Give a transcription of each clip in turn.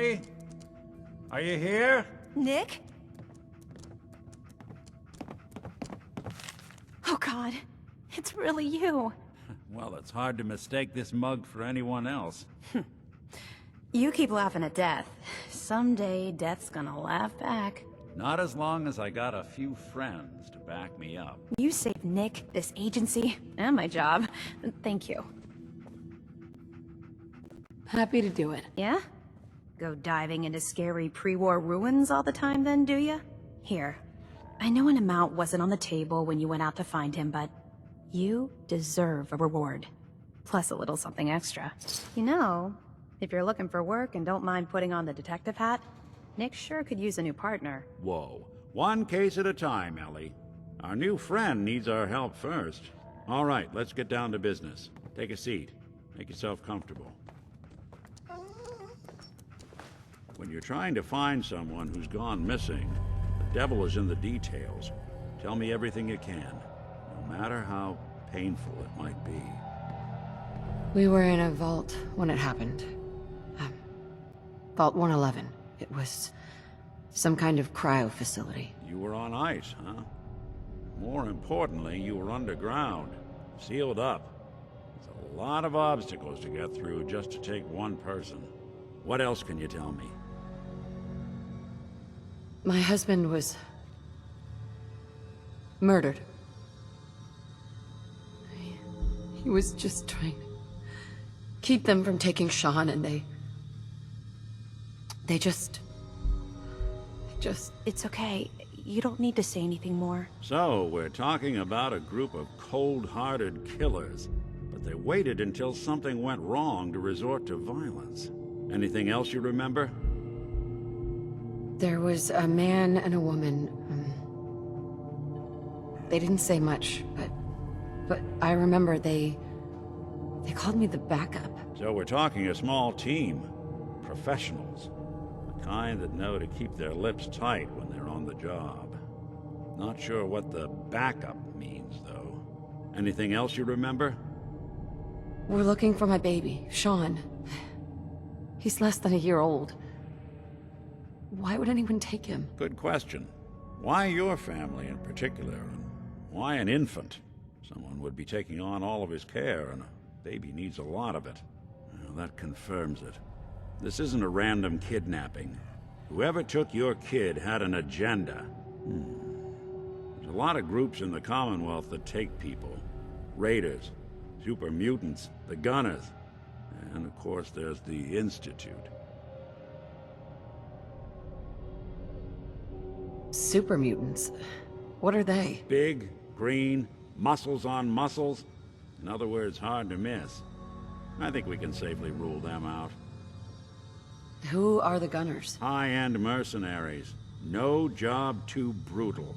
Ellie? Are you here? Nick? Oh God, it's really you. Well, it's hard to mistake this mug for anyone else. You keep laughing at death. Someday, death's gonna laugh back. Not as long as I got a few friends to back me up. You saved Nick, this agency, and my job. Thank you. Happy to do it. Yeah? Go diving into scary pre-war ruins all the time then, do ya? Here. I know an amount wasn't on the table when you went out to find him, but you deserve a reward. Plus a little something extra. You know, if you're looking for work and don't mind putting on the detective hat, Nick sure could use a new partner. Whoa. One case at a time, Ellie. Our new friend needs our help first. All right, let's get down to business. Take a seat. Make yourself comfortable. When you're trying to find someone who's gone missing, the devil is in the details. Tell me everything you can, no matter how painful it might be. We were in a vault when it happened. Vault 111. It was some kind of cryo facility. You were on ice, huh? More importantly, you were underground, sealed up. There's a lot of obstacles to get through just to take one person. What else can you tell me? My husband was murdered. He was just trying to keep them from taking Sean, and they just... It's okay. You don't need to say anything more. So, we're talking about a group of cold-hearted killers, but they waited until something went wrong to resort to violence. Anything else you remember? There was a man and a woman. They didn't say much, but I remember they called me the backup. So we're talking a small team. Professionals. The kind that know to keep their lips tight when they're on the job. Not sure what the backup means, though. Anything else you remember? We're looking for my baby, Sean. He's less than a year old. Why would anyone take him? Good question. Why your family in particular, and why an infant? Someone would be taking on all of his care, and a baby needs a lot of it. Well, that confirms it. This isn't a random kidnapping. Whoever took your kid had an agenda. There's a lot of groups in the Commonwealth that take people. Raiders, super mutants, the Gunners, and of course there's the Institute. Super mutants? What are they? Big, green, muscles on muscles. In other words, hard to miss. I think we can safely rule them out. Who are the Gunners? High-end mercenaries. No job too brutal.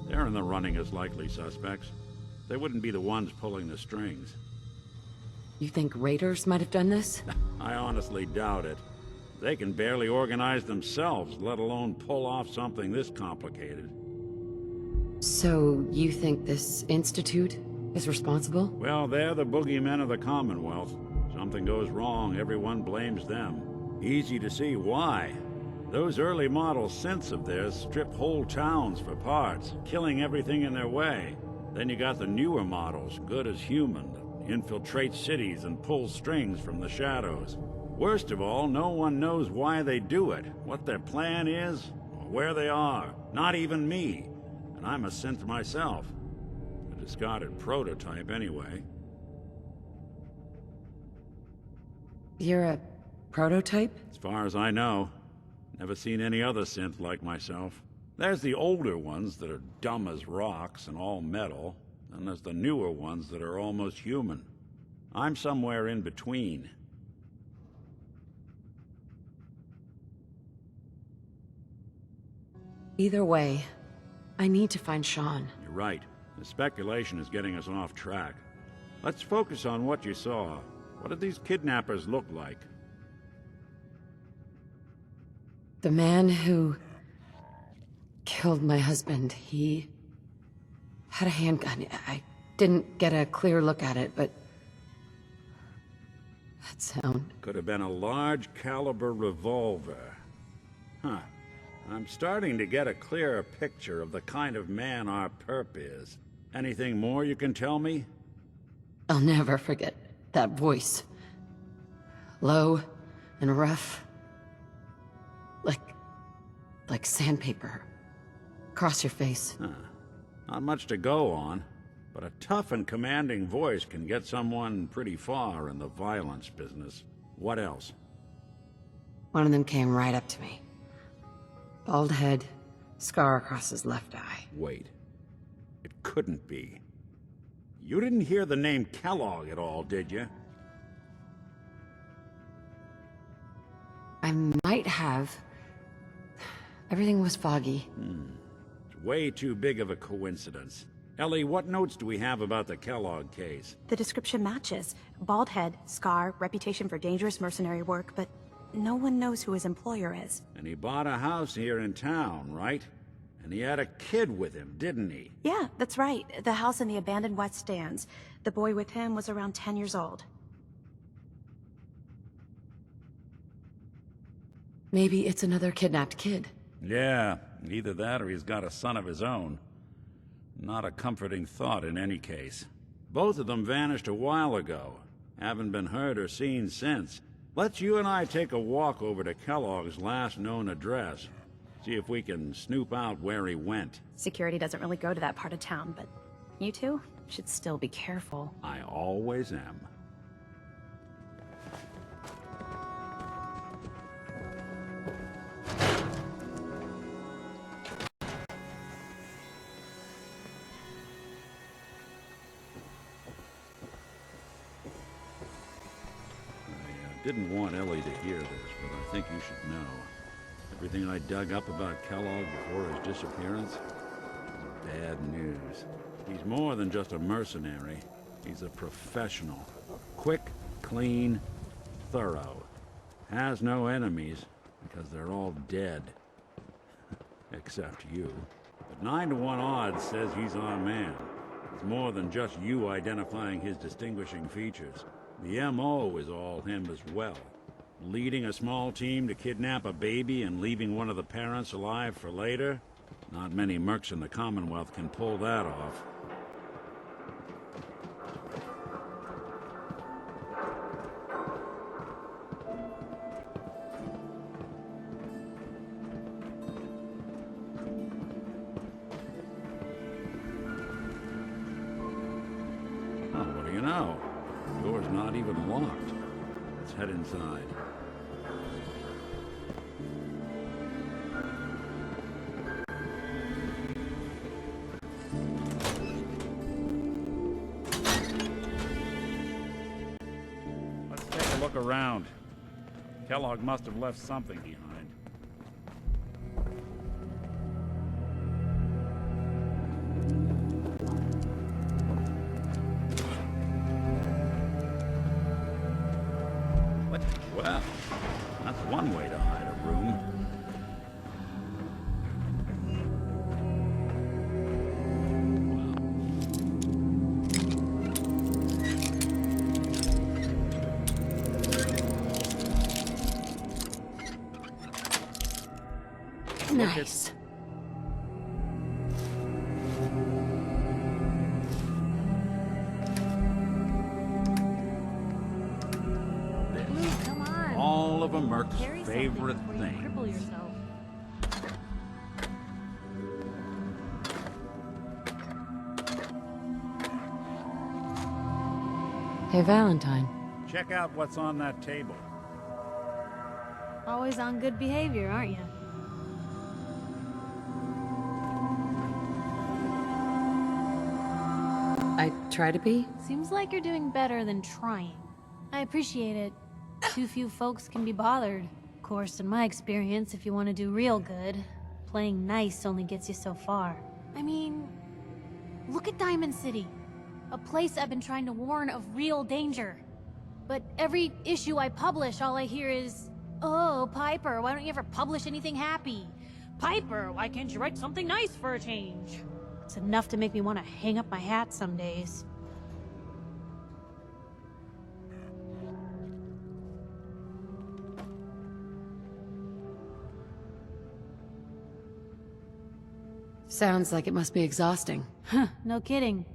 They're in the running as likely suspects. They wouldn't be the ones pulling the strings. You think raiders might have done this? I honestly doubt it. They can barely organize themselves, let alone pull off something this complicated. So, you think this Institute is responsible? Well, they're the boogeymen of the Commonwealth. Something goes wrong, everyone blames them. Easy to see why. Those early model synths of theirs strip whole towns for parts, killing everything in their way. Then you got the newer models, good as human, that infiltrate cities and pull strings from the shadows. Worst of all, no one knows why they do it, what their plan is, or where they are. Not even me. And I'm a synth myself. A discarded prototype anyway. You're a prototype? As far as I know. Never seen any other synth like myself. There's the older ones that are dumb as rocks and all metal, and there's the newer ones that are almost human. I'm somewhere in between. Either way, I need to find Sean. You're right. The speculation is getting us off track. Let's focus on what you saw. What did these kidnappers look like? The man who killed my husband, he had a handgun. I didn't get a clear look at it, but That sound. Could have been a large caliber revolver. Huh. I'm starting to get a clearer picture of the kind of man our perp is. Anything more you can tell me? I'll never forget that voice. Low and rough. Like sandpaper. Across your face. Huh. Not much to go on, but a tough and commanding voice can get someone pretty far in the violence business. What else? One of them came right up to me. Bald head, scar across his left eye. Wait. It couldn't be. You didn't hear the name Kellogg at all, did you? I might have. Everything was foggy. It's way too big of a coincidence. Ellie, what notes do we have about the Kellogg case? The description matches. Bald head, scar, reputation for dangerous mercenary work, but no one knows who his employer is. And he bought a house here in town, right? And he had a kid with him, didn't he? Yeah, that's right. The house in the abandoned West Stands. The boy with him was around 10 years old. Maybe it's another kidnapped kid. Yeah, either that or he's got a son of his own. Not a comforting thought in any case. Both of them vanished a while ago. Haven't been heard or seen since. Let's you and I take a walk over to Kellogg's last known address. See if we can snoop out where he went. Security doesn't really go to that part of town, but you two should still be careful. I always am. I didn't want Ellie to hear this, but I think you should know. Everything I dug up about Kellogg before his disappearance is bad news. He's more than just a mercenary. He's a professional. Quick, clean, thorough. Has no enemies, because they're all dead. Except you. But 9 to 1 odds says he's our man. It's more than just you identifying his distinguishing features. The M.O. is all him as well. Leading a small team to kidnap a baby and leaving one of the parents alive for later? Not many mercs in the Commonwealth can pull that off. Oh, what do you know? The door's not even locked. Let's head inside. Let's take a look around. Kellogg must have left something behind. Well, that's one way to hide a room. Nice. All of a merc's favorite thing. Hey, Valentine. Check out what's on that table. Always on good behavior, aren't you? I try to be. Seems like you're doing better than trying. I appreciate it. Too few folks can be bothered. Of course, in my experience, if you want to do real good, playing nice only gets you so far. I mean, look at Diamond City. A place I've been trying to warn of real danger. But every issue I publish, all I hear is, "Oh, Piper, why don't you ever publish anything happy? Piper, why can't you write something nice for a change?" It's enough to make me want to hang up my hat some days. Sounds like it must be exhausting. Huh, no kidding.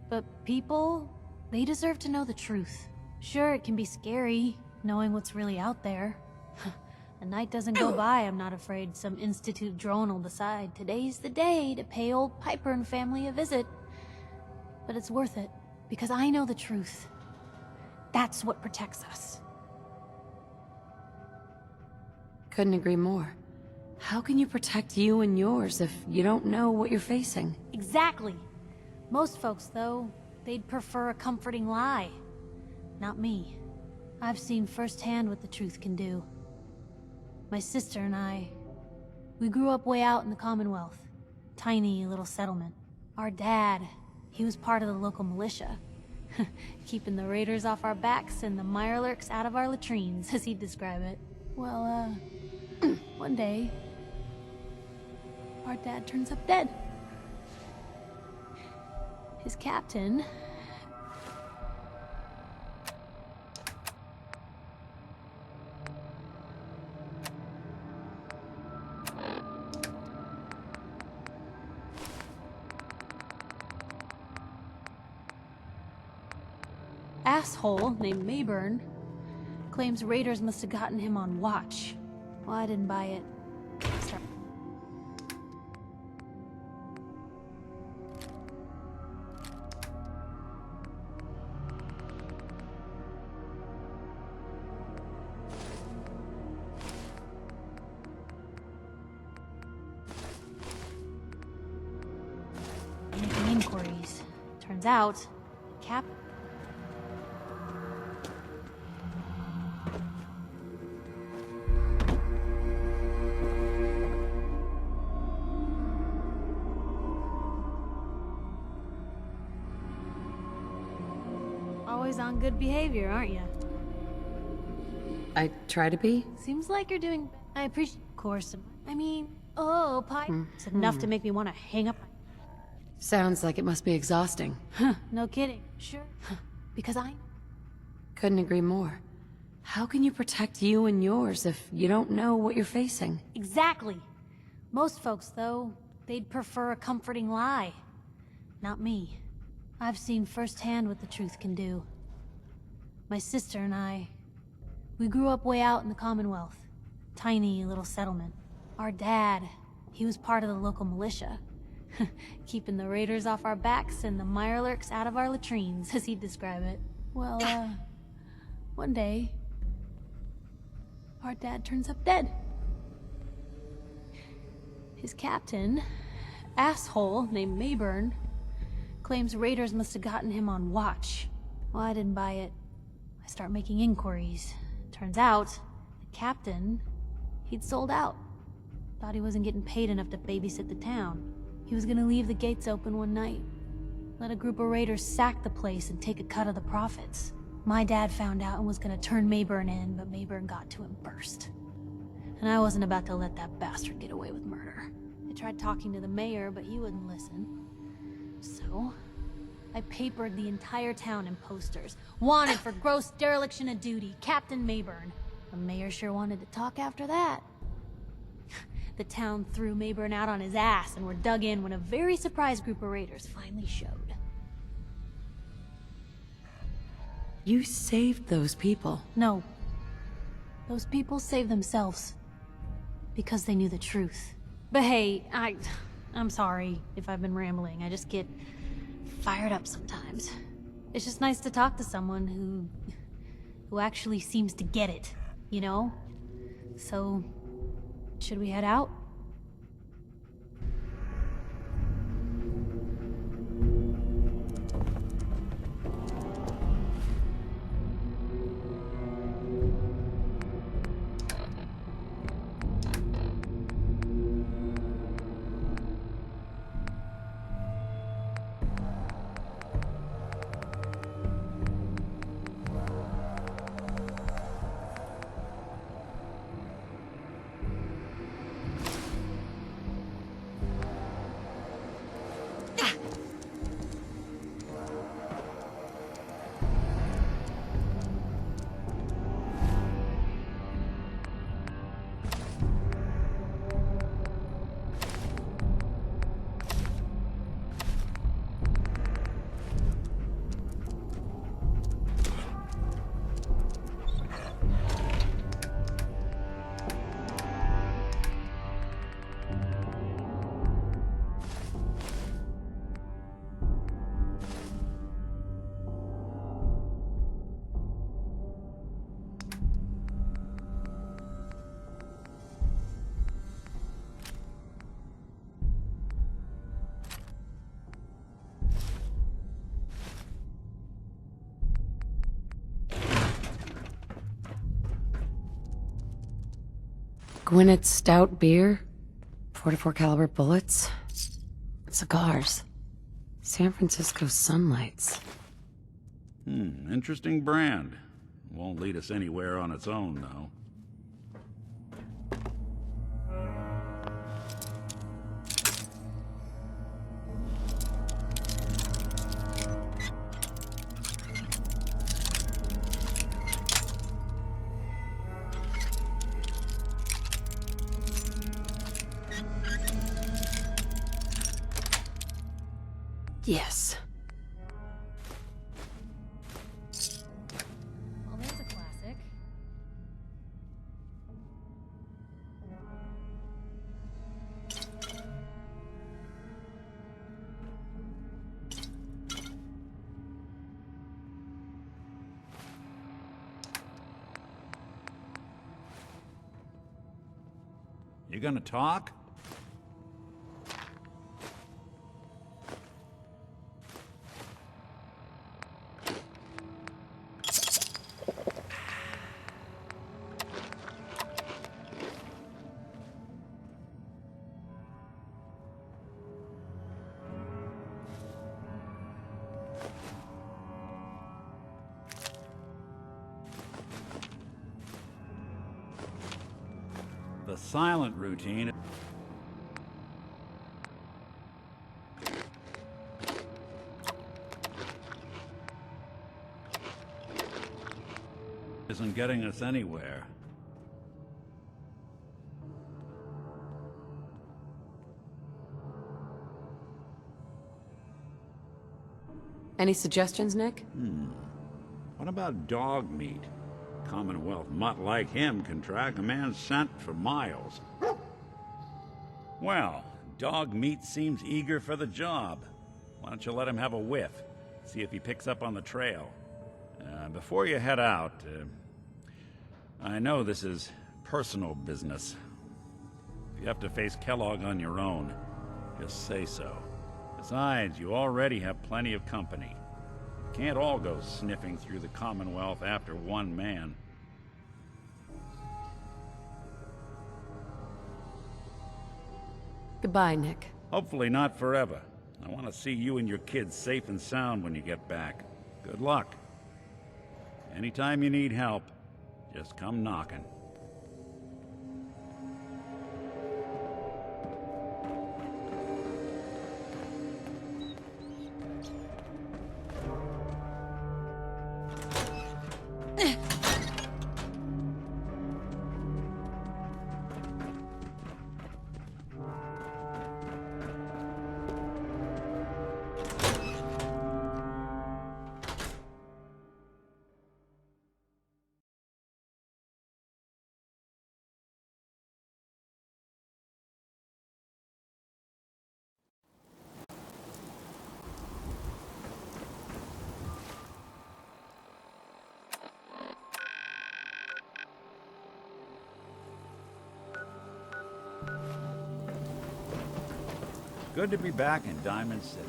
But people, they deserve to know the truth. Sure, it can be scary, knowing what's really out there. A night doesn't go by, I'm not afraid some Institute drone will decide today's the day to pay old Piper and family a visit. But it's worth it, because I know the truth. That's what protects us. Couldn't agree more. How can you protect you and yours if you don't know what you're facing? Exactly. Most folks, though, they'd prefer a comforting lie. Not me. I've seen firsthand what the truth can do. My sister and I, we grew up way out in the Commonwealth. Tiny little settlement. Our dad, he was part of the local militia. Keeping the raiders off our backs and the mirelurks out of our latrines, as he'd describe it. Well, one day, our dad turns up dead. His captain... asshole named Mayburn claims raiders must have gotten him on watch. Well, I didn't buy it. Sorry. Making inquiries. Turns out, Cap... Always on good behavior, aren't you? I try to be. Seems like you're doing... I appreciate... Of course. I mean... Oh, It's enough to make me want to hang up... Sounds like it must be exhausting. Huh, no kidding. Sure. Because I... Couldn't agree more. How can you protect you and yours if you don't know what you're facing? Exactly. Most folks, though, they'd prefer a comforting lie. Not me. I've seen firsthand what the truth can do. My sister and I, we grew up way out in the Commonwealth. Tiny little settlement. Our dad, he was part of the local militia. Keeping the raiders off our backs and the mirelurks out of our latrines, as he'd describe it. Well, one day, our dad turns up dead. His captain, asshole named Mayburn, claims raiders must have gotten him on watch. Well, I didn't buy it. I start making inquiries. Turns out, the captain, he'd sold out. Thought he wasn't getting paid enough to babysit the town. He was gonna leave the gates open one night. Let a group of raiders sack the place and take a cut of the profits. My dad found out and was gonna turn Mayburn in, but Mayburn got to him first. And I wasn't about to let that bastard get away with murder. I tried talking to the mayor, but he wouldn't listen. So, I papered the entire town in posters. Wanted for gross dereliction of duty, Captain Mayburn. The mayor sure wanted to talk after that. The town threw Mayburn out on his ass and were dug in when a very surprised group of raiders finally showed. You saved those people. No. Those people saved themselves. Because they knew the truth. But hey, I'm sorry if I've been rambling. I just get fired up sometimes. It's just nice to talk to someone who actually seems to get it, you know? So, should we head out? Gwinnett's stout beer, 44 caliber bullets, cigars, San Francisco sunlights. Interesting brand. Won't lead us anywhere on its own, though. Yes. Well, there's a classic. You gonna talk? The silent routine isn't getting us anywhere. Any suggestions, Nick? What about dog meat? Commonwealth mutt like him can track a man's scent for miles. Well, dog meat seems eager for the job. Why don't you let him have a whiff? See if he picks up on the trail. Before you head out, I know this is personal business. If you have to face Kellogg on your own, just say so. Besides, you already have plenty of company. Can't all go sniffing through the Commonwealth after one man. Goodbye, Nick. Hopefully not forever. I want to see you and your kids safe and sound when you get back. Good luck. Anytime you need help, just come knocking. Good to be back in Diamond City.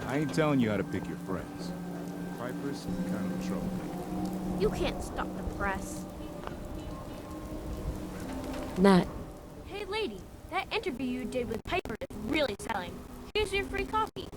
I ain't telling you how to pick your friends. Piper's kind of a troublemaker. You can't stop the press. Nat, Hey lady, that interview you did with Piper is really selling. Here's your free copy.